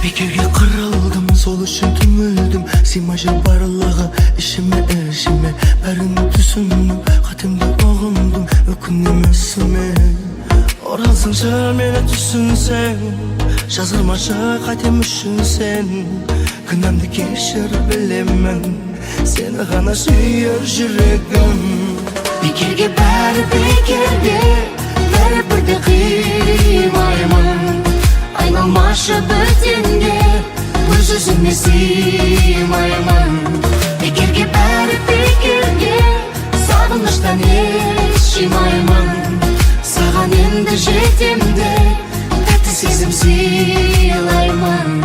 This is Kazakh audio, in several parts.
Бекерге қырылдым, сол үшін түңілдім. Сыймай барлығы ішіме бәрін түсіндім, қатемді ұғындым, өкінемесін мен. Оралсың жар мені түсінсең, жазылмашы қатем үшін сен. Күнәмді кешір білемін, сені ғана сүйер жүрегім. Бекерге бәрі бекерге, бәрі бірде қимаймын. Айналмашы бөтенге, өз өзіме сыймаймын. Бекерге бәрі бекерге, сағыныштан еш жимаймын. Саған енді жетемде, тәтті сезім сыйлаймын.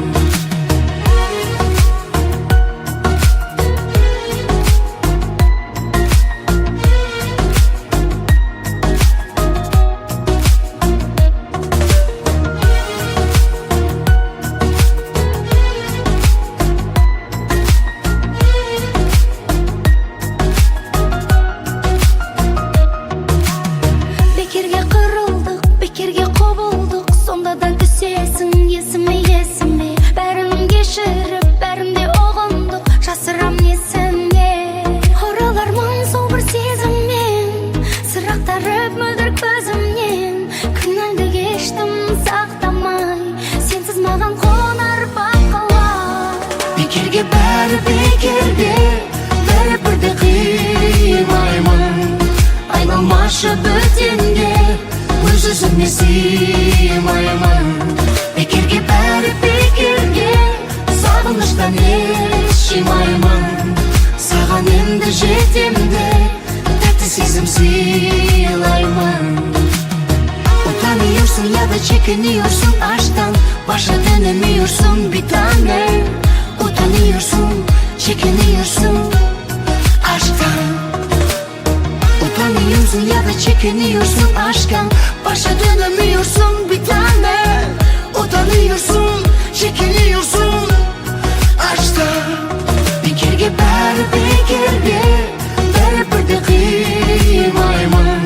Бекерге қырылдық, бекерге құбылдық, сондадан түсесің есіме. Бәрін кешіріп, бәрінде ұғындық, жасырам несіне. Оралармын сол бір сезіммен, сыр ақтарып мөлдір көзімнен. Күнәңді кештім сақтамай, сенсіз маған қонар бақылай. Бекерге бәрі бекерге, бәрі бірде қимаймын. Айналмашы бөтенге, өз өзіме сыймаймын. Бекерге бәрі бекерге, сағыныштан еш жимаймын. Саған енді жетемде, тәтті сезім сыйлаймын. Utanıyorsun ya da çekiniyorsun aşktan, başa dönemiyorsun bir tane. Utanıyorsun, çekiniyorsun aşktan. Utanıyorsun ya da çekiniyorsun aşktan, başa dönemiyorsun bir tane. Utanıyorsun, çekiniyorsun aşktan. Bekerge bәрі бекерге, бәрі бірде қимаймын.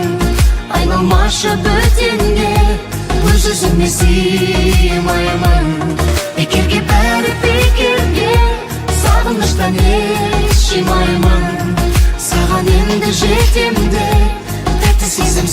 Айналмашы бөтенге, өз өзіме сыймаймын. Бекерге бәрі бекерге, сағыныштан еш жимаймын. Саған енді жетемде, тәтті сезім